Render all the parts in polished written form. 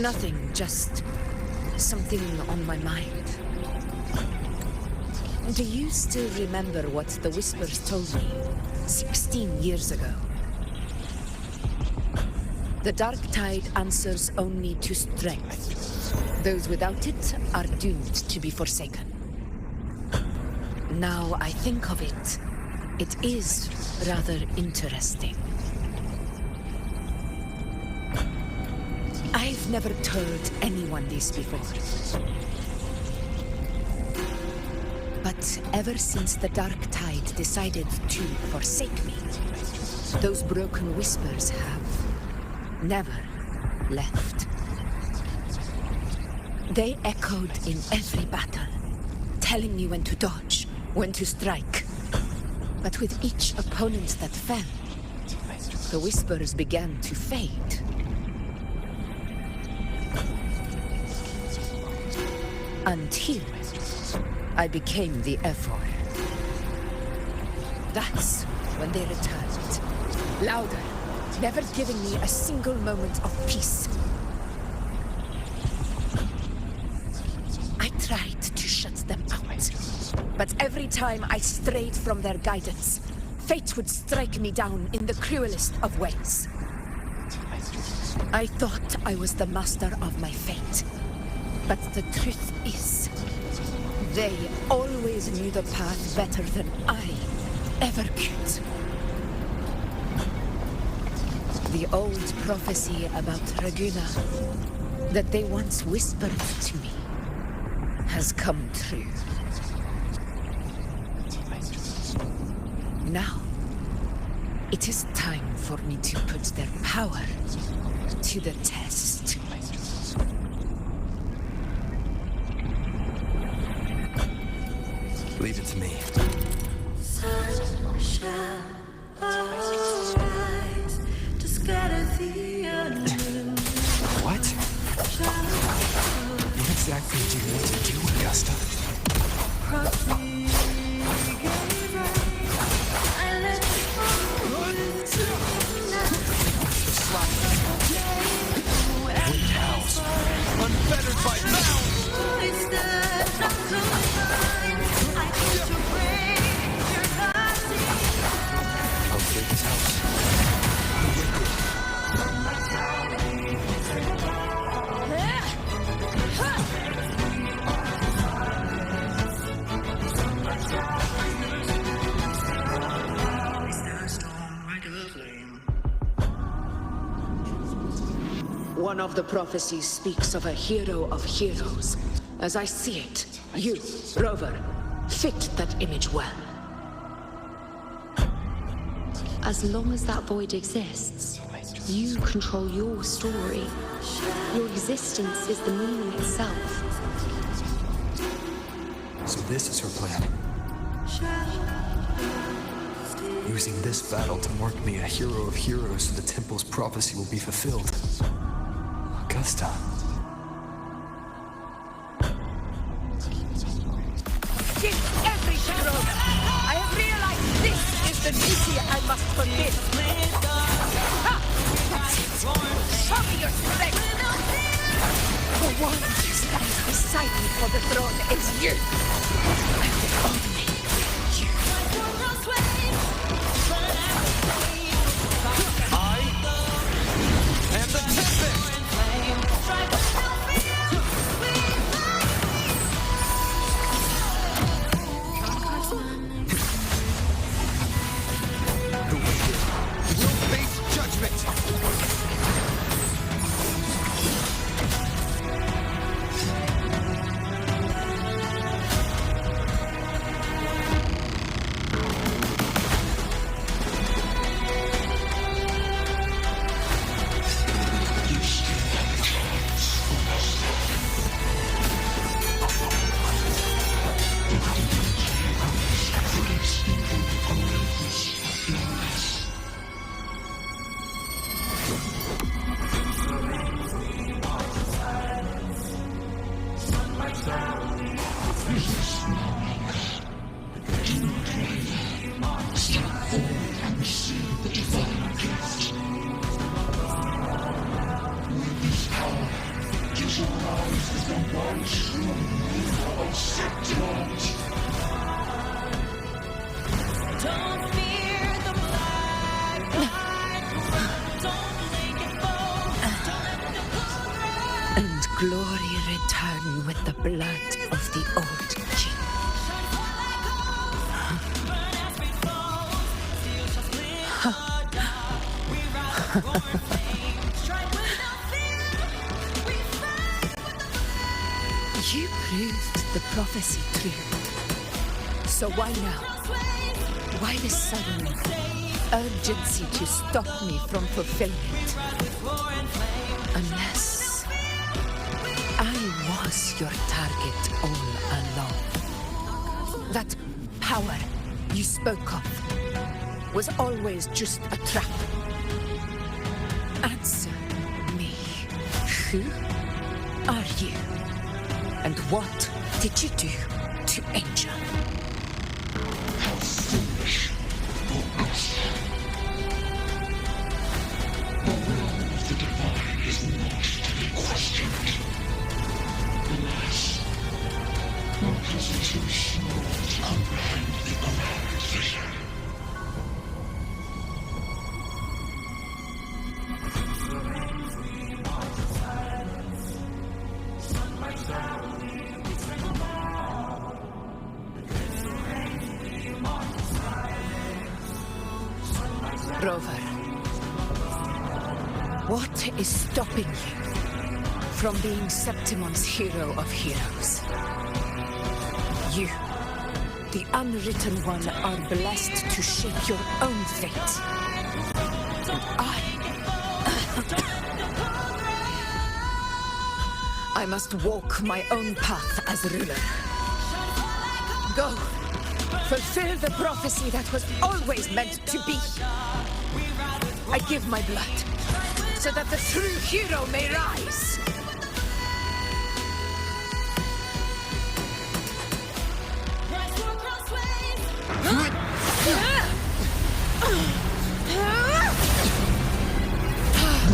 Nothing, just something on my mind. Do you still remember what the Whispers told me 16 years ago? The dark tide answers only to strength. Those without it are doomed to be forsaken. Now I think of it, it is rather interesting. I've never told anyone this before. But ever since the dark tide decided to forsake me, those broken whispers have never left. They echoed in every battle, telling me when to dodge, when to strike. But with each opponent that fell, the whispers began to fade. Until I became the Ephor. That's when they returned. Louder, never giving me a single moment of peace. I tried to shut them out, but every time I strayed from their guidance, fate would strike me down in the cruelest of ways. I thought I was the master of my fate, but the truth is, they always knew the path better than I ever could. The old prophecy about Raguna, that they once whispered to me, has come true. Now, it is time for me to put their power to the test. Leave it to me. Sun shall arise to scatter the unknown. What? What exactly do you want to do, Augusta? Wind howls, unfettered by bounds. I'll clear this house. One of the prophecies speaks of a hero of heroes. As I see it, you, Rover, fit that image well. As long as that void exists, you control your story. Your existence is the meaning itself. So this is her plan. Using this battle to mark me a hero of heroes so the temple's prophecy will be fulfilled. Augusta. Give every hero! I have realized this is the duty I must fulfill. Ha! Show me your strength! The one who stands beside me for the throne is you! I will only you. I am the Tempest! The wicked will face judgment! Don't fear the black light. Don't make it bold. Don't let the blood run. And glory return with the blood of the old king. Burn as we fall. Steel shall split or die. We rise with war and flame. Strike without fear. We fight with the flame. You proved the prophecy true. So why now? Why this sudden urgency to stop me from fulfillment? Unless I was your target all along. That power you spoke of was always just a trap. Answer me. Who are you? And what did you do to Angel? Foolish, Augusta. The will of the divine is not to be questioned. Alas, one is too small to comprehend the grand vision. Rover, what is stopping you from being Septimon's hero of heroes? You, the unwritten one, are blessed to shape your own fate. And I must walk my own path as ruler. Go, fulfill the prophecy that was always meant to be. I give my blood, so that the true hero may rise.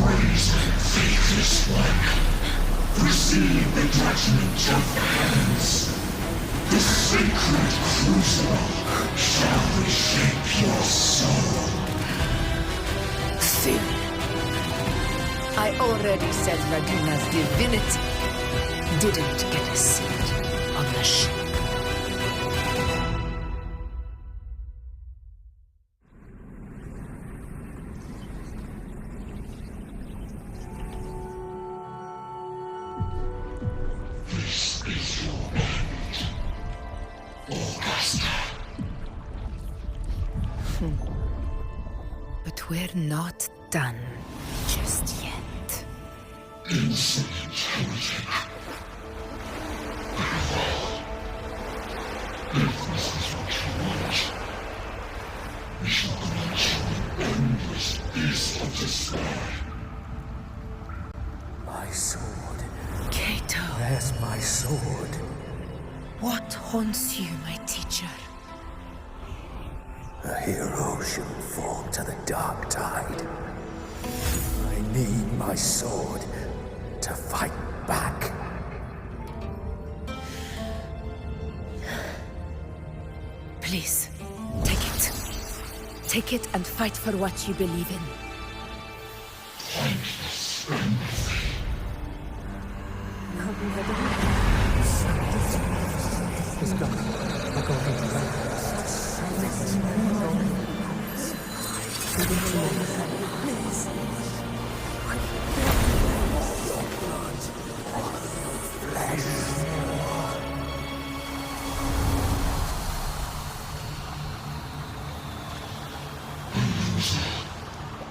Praise faithless one. Receive the judgment of hands. The sacred crucible shall reshape your soul. Soon. I already said Raguna's divinity didn't get a seat on the ship. This is your end, Augusta. But we're not done just yet. Insolent heretic. If this is what you want, we shall grant you an endless peace of despair. My sword. Cato, Where's my sword? what haunts you, my teacher? A hero shouldn't fall to the dark tide. I need my sword to fight back. Please, take it. Take it and fight for what you believe in. Thankless empathy.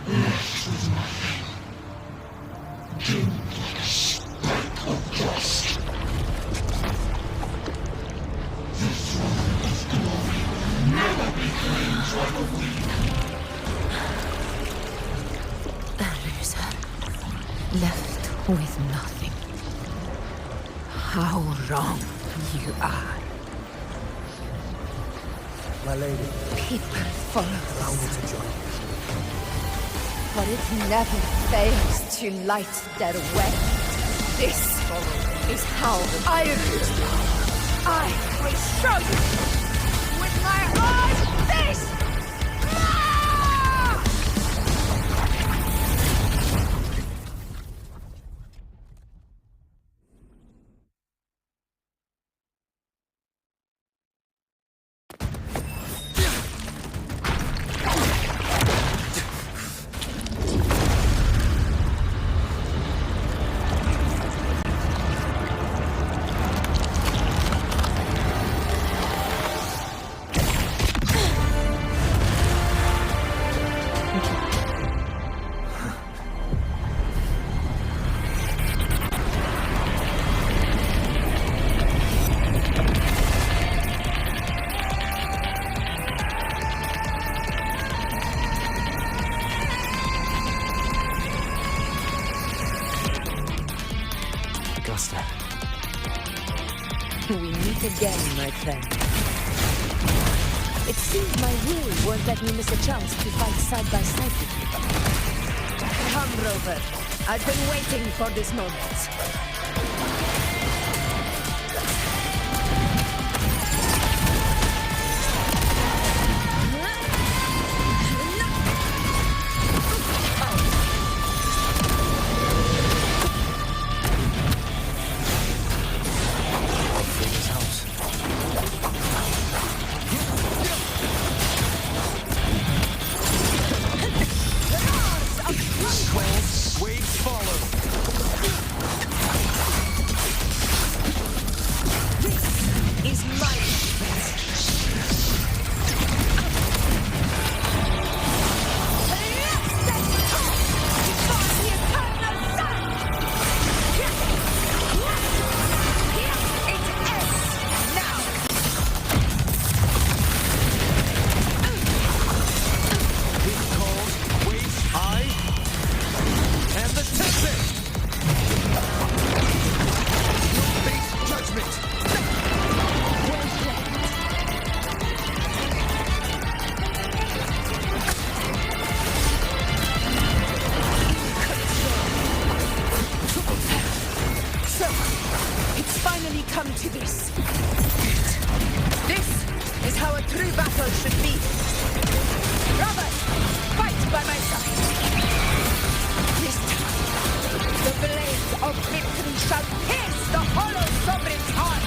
Left with nothing. Doomed like a speck of dust. The throne of glory will never be claimed by the weak. A loser, left with nothing. How wrong you are. My lady, People follow allow me us, to join you. for it never fails to light their way. This is how I rule. I will show you with my own face! Ah! Augusta. We meet again, my friend. It seems my will won't let me miss a chance to fight side by side with you. Come, Rover. I've been waiting for this moment. This house. Waves follow. Is my Wind calls, waves high, and the tempest. Face judgment. So, it's finally come to this. This is how a true battle should be. Robert, fight by my side. This time, the blades of victory shall pierce the hollow sovereign's heart.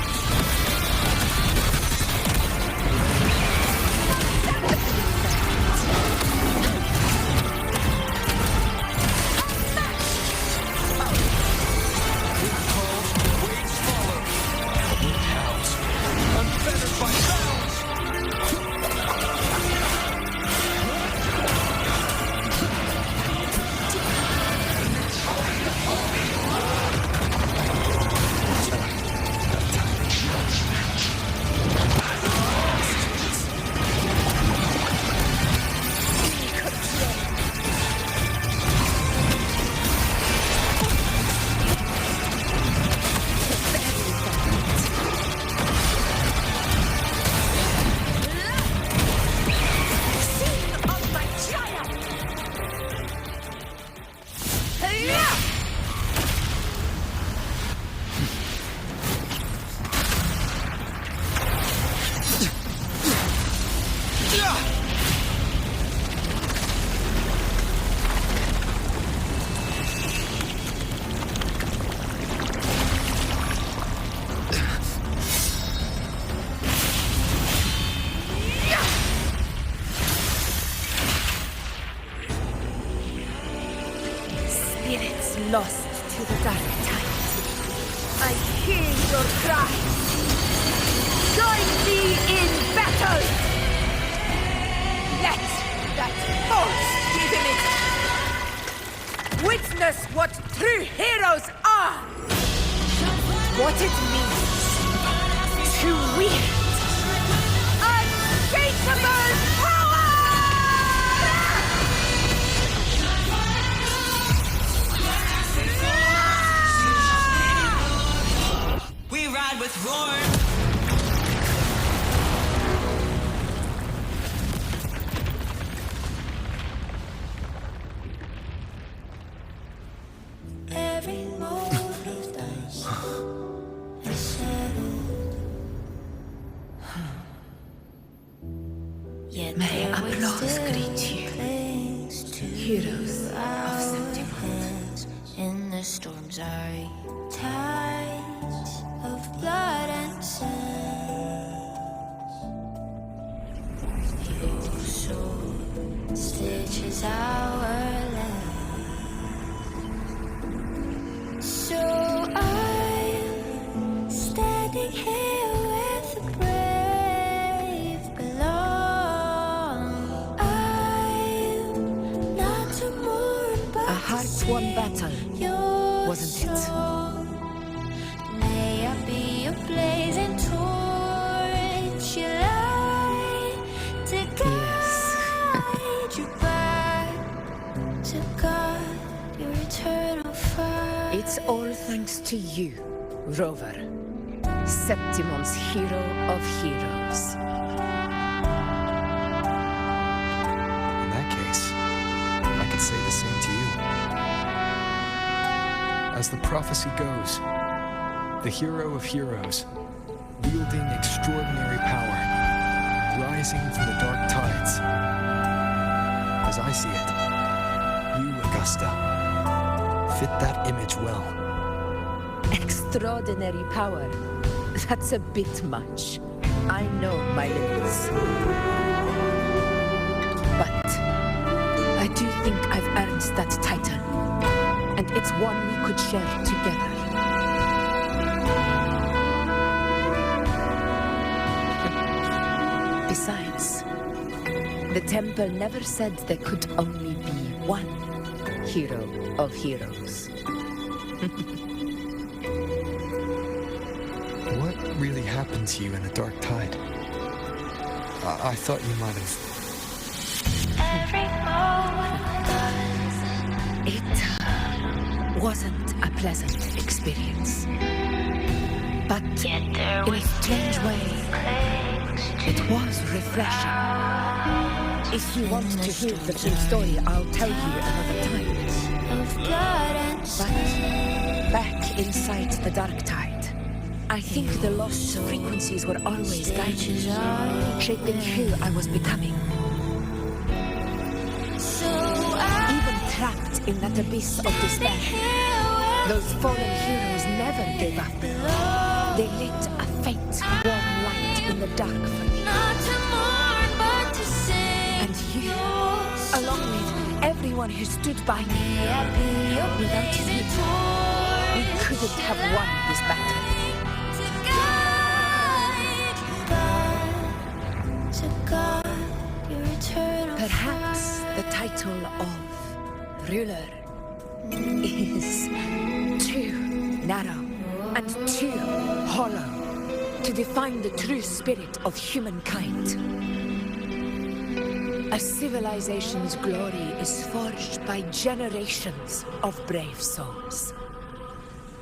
Waves follow. Wind howls. Unfettered by sounds. Scene of my triumph! Hurrah! Spirits lost to the dark tide. I hear your cries. Join me in battle! Let that force give him it! Witness what true heroes are! What it means to wield unshakable power! We ride with roar. Every moment storms are tides of blood and sand. Your soul stitches our land. So I'm standing here where the brave belong. I'm not to mourn, but A hard-won battle, wasn't it? May I be a blazing torch, you light to guide you back to God, your eternal fire. It's all thanks to you, Rover. Septimon's hero of heroes. In that case, I could say the same to you. As the prophecy goes, the hero of heroes, wielding extraordinary power, rising from the dark tides. As I see it, you, Augusta, fit that image well. Extraordinary power. That's a bit much. I know my limits. But I do think I've earned that title. And it's one we could share together. Besides, the temple never said there could only be one hero of heroes. What really happened to you in the dark tide? I thought you might have... It wasn't a pleasant experience. But in a strange way, it was refreshing. If you want to hear the full story, I'll tell you another time. But back inside the dark tide, I think the lost frequencies were always guiding me, shaping who I was becoming. Even trapped in that abyss of despair, those fallen heroes never gave up. They lit a faint, warm light in the dark for me. And you, along with everyone who stood by me, without you, we couldn't have won this battle. Perhaps the title of ruler is too narrow and too hollow to define the true spirit of humankind. A civilization's glory is forged by generations of brave souls.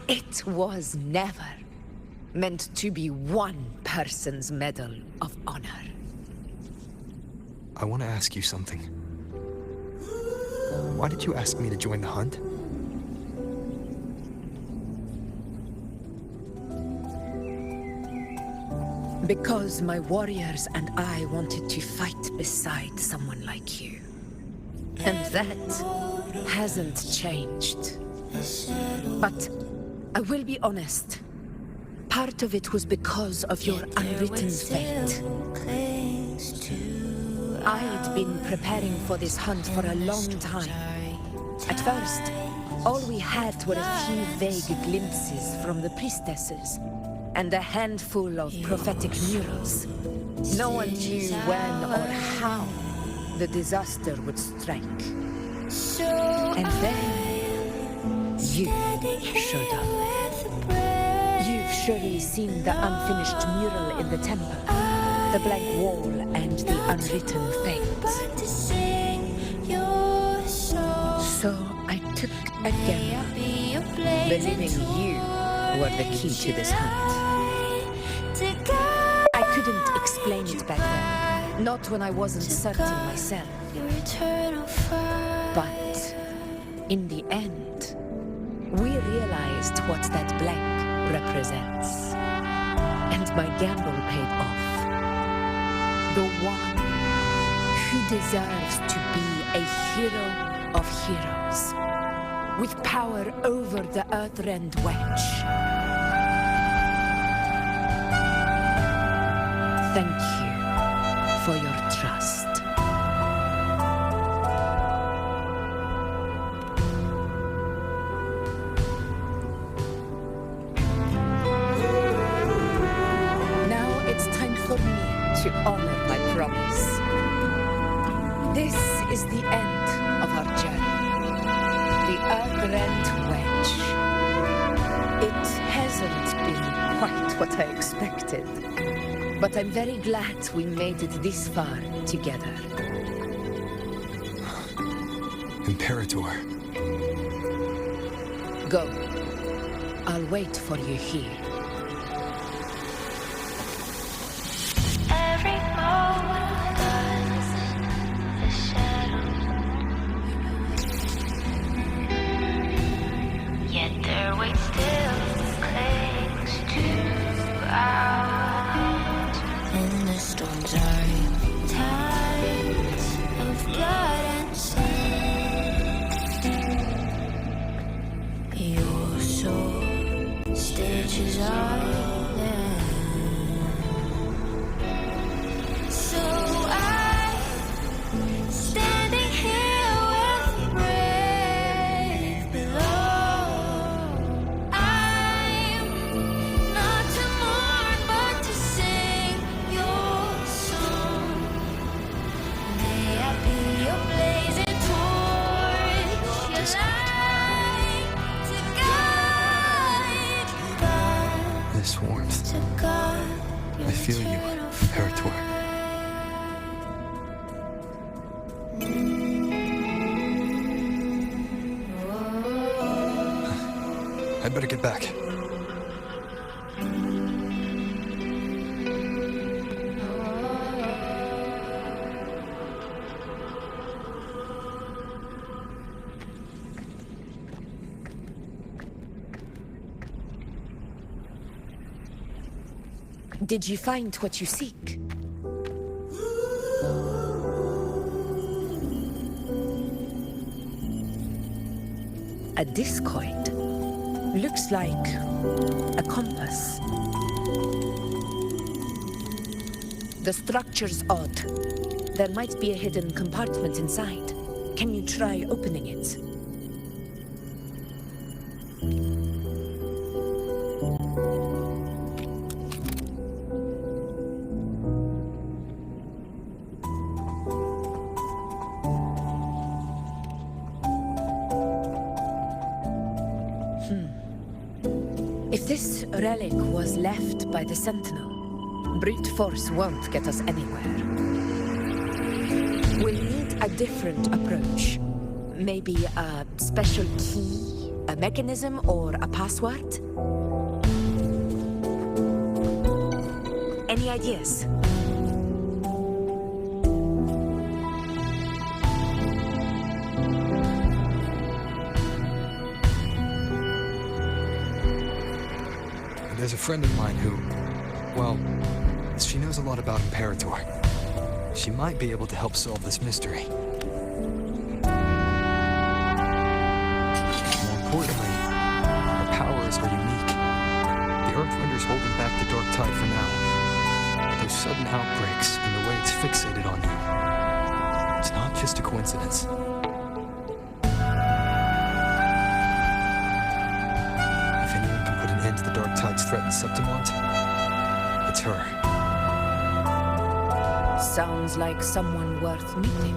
It was never meant to be one person's medal of honor. I want to ask you something. Why did you ask me to join the hunt? Because my warriors and I wanted to fight beside someone like you. And that hasn't changed. But I will be honest. Part of it was because of your unwritten fate. I'd been preparing for this hunt for a long time. At first, all we had were a few vague glimpses from the priestesses and a handful of prophetic murals. No one knew when or how the disaster would strike. And then you showed up. You've surely seen the unfinished mural in the temple, the blank wall and the unwritten fate. So I took a gamble, believing you were the key to this hunt. I couldn't explain it back then, not when I wasn't certain myself. But in the end, we realized what that blank represents. And my gamble paid off. The one who deserves to be a hero of heroes with power over the Earthrend Wedge. Thank you for your trust. Now it's time for me to honor my promise. This is the end of our journey. The Earthrend Wedge. It hasn't been quite what I expected, but I'm very glad we made it this far together. Imperator. Go. I'll wait for you here. Every moment lies a shadow, yet their weight still clings to ground. In the storms are tides of blood and sin. Your soul stitches are so I'm standing here with the brave below. I'm not to mourn, but to sing your song. May I be your blazing torch, your light to guide you back This warmth. to God. I feel you, Imperator. I'd better get back. Did you find what you seek? A discoid. Looks like a compass. The structure's odd. There might be a hidden compartment inside. Can you try opening it? If this relic was left by the Sentinel, brute force won't get us anywhere. We'll need a different approach. Maybe a special key, a mechanism, or a password? Any ideas? There's a friend of mine who, well, she knows a lot about Imperator. She might be able to help solve this mystery. More importantly, her powers are unique. The Earthrender's holding back the Dark Tide for now. Those sudden outbreaks and the way it's fixated on you. It's not just a coincidence. End to the Dark Tide's threatened Septimont, it's her. Sounds like someone worth meeting.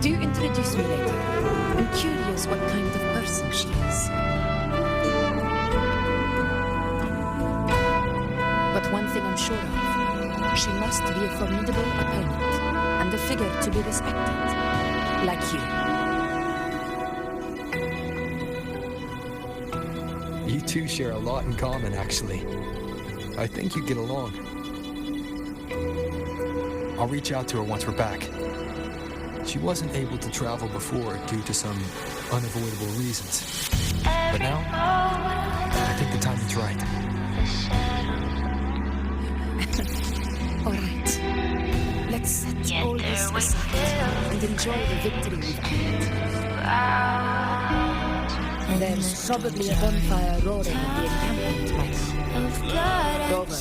Do introduce me later. I'm curious what kind of person she is. But one thing I'm sure of, she must be a formidable opponent and a figure to be respected, like you. You two share a lot in common, actually. I think you'd get along. I'll reach out to her once we're back. She wasn't able to travel before due to some unavoidable reasons. But now, I think the time is right. All right. Let's set all this aside and enjoy the victory we've earned. There's probably a bonfire roaring at the encampment by now. Rover,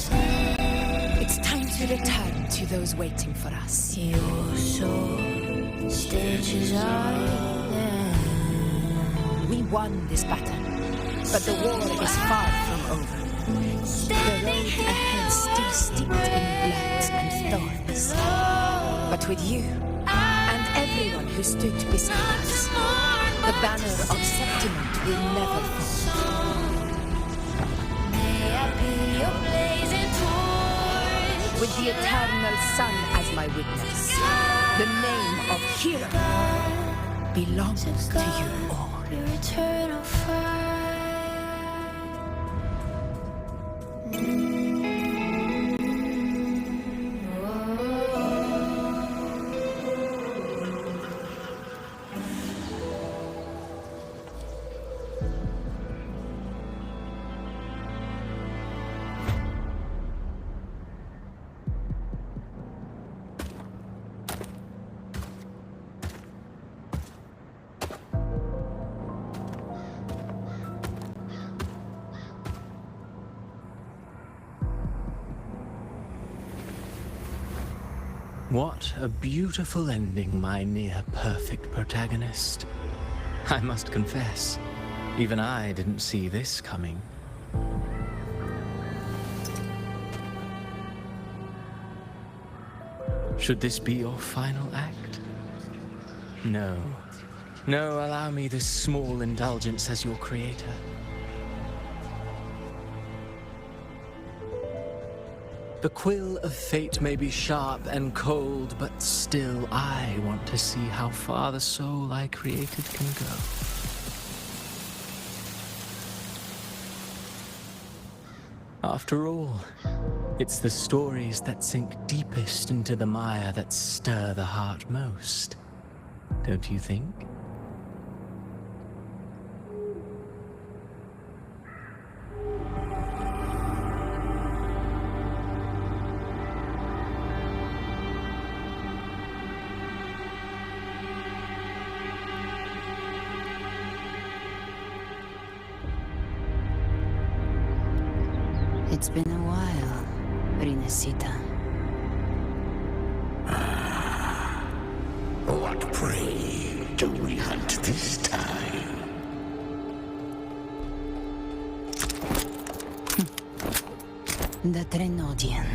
it's time to return to those waiting for us. Your soul stitches island. We won this battle, but the war is far from over. The road ahead still steeped in blood and thorns. But with you, and everyone who stood beside us, the banner of sentiment will never fall. May I be your blazing torch. With the eternal sun as my witness, the name of hero belongs to you all. Your eternal fire. What a beautiful ending, my near-perfect protagonist. I must confess, even I didn't see this coming. Should this be your final act? No. No, allow me this small indulgence as your creator. The quill of fate may be sharp and cold, but still I want to see how far the soul I created can go. After all, it's the stories that sink deepest into the mire that stir the heart most, don't you think? It's been a while, Rinasita. What prey do we hunt this time? The Trenodian.